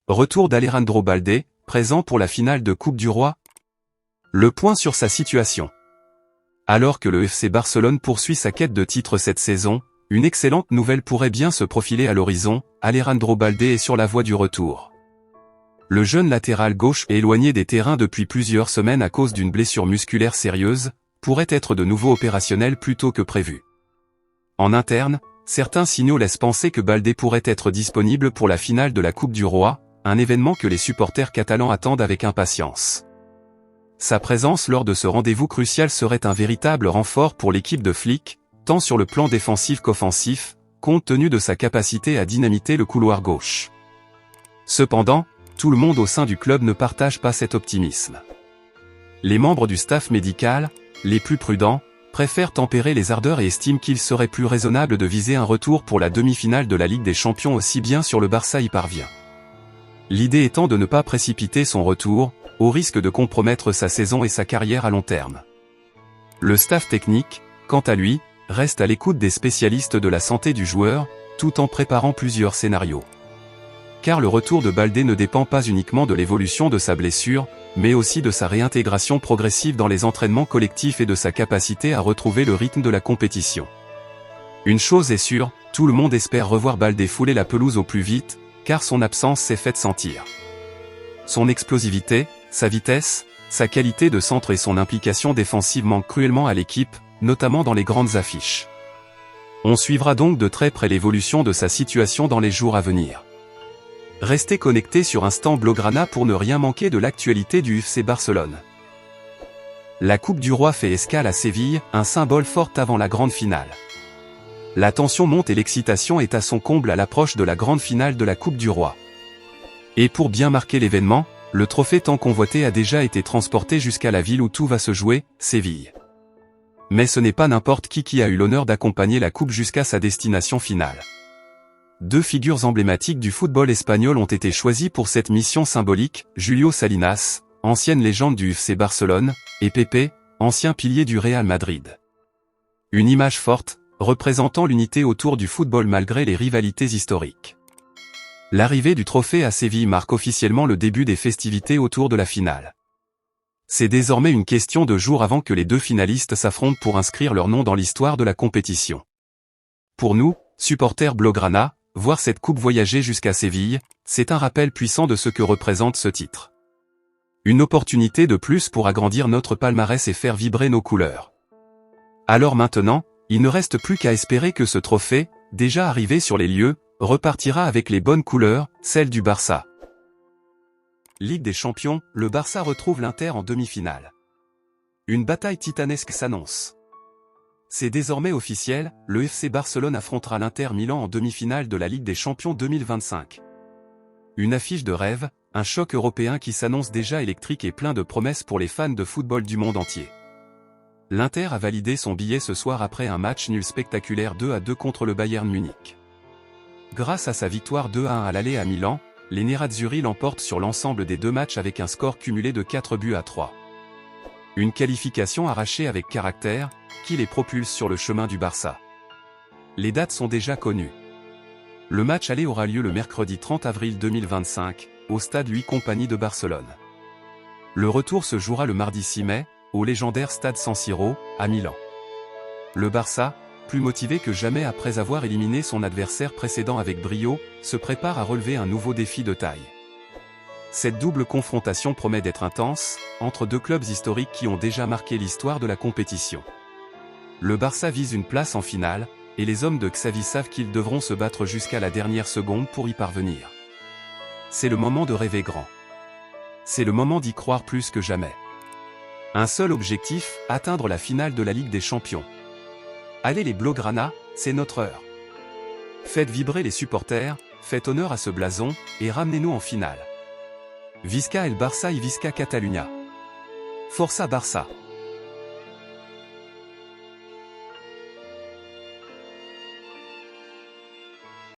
Retour d'Alejandro Balde, présent pour la finale de Coupe du Roi. Le point sur sa situation. Alors que le FC Barcelone poursuit sa quête de titre cette saison, une excellente nouvelle pourrait bien se profiler à l'horizon, Alejandro Balde est sur la voie du retour. Le jeune latéral gauche éloigné des terrains depuis plusieurs semaines à cause d'une blessure musculaire sérieuse, pourrait être de nouveau opérationnel plus tôt que prévu. En interne, certains signaux laissent penser que Balde pourrait être disponible pour la finale de la Coupe du Roi, un événement que les supporters catalans attendent avec impatience. Sa présence lors de ce rendez-vous crucial serait un véritable renfort pour l'équipe de Flick, tant sur le plan défensif qu'offensif, compte tenu de sa capacité à dynamiter le couloir gauche. Cependant, tout le monde au sein du club ne partage pas cet optimisme. Les membres du staff médical, les plus prudents, préfèrent tempérer les ardeurs et estiment qu'il serait plus raisonnable de viser un retour pour la demi-finale de la Ligue des Champions aussi bien sur le Barça y parvient. L'idée étant de ne pas précipiter son retour, au risque de compromettre sa saison et sa carrière à long terme. Le staff technique, quant à lui, reste à l'écoute des spécialistes de la santé du joueur, tout en préparant plusieurs scénarios. Car le retour de Balde ne dépend pas uniquement de l'évolution de sa blessure, mais aussi de sa réintégration progressive dans les entraînements collectifs et de sa capacité à retrouver le rythme de la compétition. Une chose est sûre, tout le monde espère revoir Balde fouler la pelouse au plus vite, car son absence s'est faite sentir. Son explosivité, sa vitesse, sa qualité de centre et son implication défensive manquent cruellement à l'équipe, notamment dans les grandes affiches. On suivra donc de très près l'évolution de sa situation dans les jours à venir. Restez connectés sur Instant Blaugrana pour ne rien manquer de l'actualité du FC Barcelone. La Coupe du Roi fait escale à Séville, un symbole fort avant la grande finale. La tension monte et l'excitation est à son comble à l'approche de la grande finale de la Coupe du Roi. Et pour bien marquer l'événement, le trophée tant convoité a déjà été transporté jusqu'à la ville où tout va se jouer, Séville. Mais ce n'est pas n'importe qui a eu l'honneur d'accompagner la coupe jusqu'à sa destination finale. Deux figures emblématiques du football espagnol ont été choisies pour cette mission symbolique, Julio Salinas, ancienne légende du FC Barcelone, et Pepe, ancien pilier du Real Madrid. Une image forte, représentant l'unité autour du football malgré les rivalités historiques. L'arrivée du trophée à Séville marque officiellement le début des festivités autour de la finale. C'est désormais une question de jours avant que les deux finalistes s'affrontent pour inscrire leur nom dans l'histoire de la compétition. Pour nous, supporters Blaugrana, voir cette coupe voyager jusqu'à Séville, c'est un rappel puissant de ce que représente ce titre. Une opportunité de plus pour agrandir notre palmarès et faire vibrer nos couleurs. Alors maintenant, il ne reste plus qu'à espérer que ce trophée, déjà arrivé sur les lieux, repartira avec les bonnes couleurs, celles du Barça. Ligue des Champions, le Barça retrouve l'Inter en demi-finale. Une bataille titanesque s'annonce. C'est désormais officiel, le FC Barcelone affrontera l'Inter Milan en demi-finale de la Ligue des Champions 2025. Une affiche de rêve, un choc européen qui s'annonce déjà électrique et plein de promesses pour les fans de football du monde entier. L'Inter a validé son billet ce soir après un match nul spectaculaire 2-2 contre le Bayern Munich. Grâce à sa victoire 2-1 à l'aller à Milan, les Nerazzurri l'emportent sur l'ensemble des deux matchs avec un score cumulé de 4-3. Une qualification arrachée avec caractère, qui les propulse sur le chemin du Barça. Les dates sont déjà connues. Le match aller aura lieu le mercredi 30 avril 2025, au stade Louis Compagnie de Barcelone. Le retour se jouera le mardi 6 mai, au légendaire stade San Siro, à Milan. Le Barça, plus motivé que jamais après avoir éliminé son adversaire précédent avec brio, se prépare à relever un nouveau défi de taille. Cette double confrontation promet d'être intense, entre deux clubs historiques qui ont déjà marqué l'histoire de la compétition. Le Barça vise une place en finale, et les hommes de Xavi savent qu'ils devront se battre jusqu'à la dernière seconde pour y parvenir. C'est le moment de rêver grand. C'est le moment d'y croire plus que jamais. Un seul objectif, atteindre la finale de la Ligue des Champions. Allez les Blaugrana, c'est notre heure. Faites vibrer les supporters, faites honneur à ce blason, et ramenez-nous en finale. Visca el Barça y Visca Catalunya. Força Barça.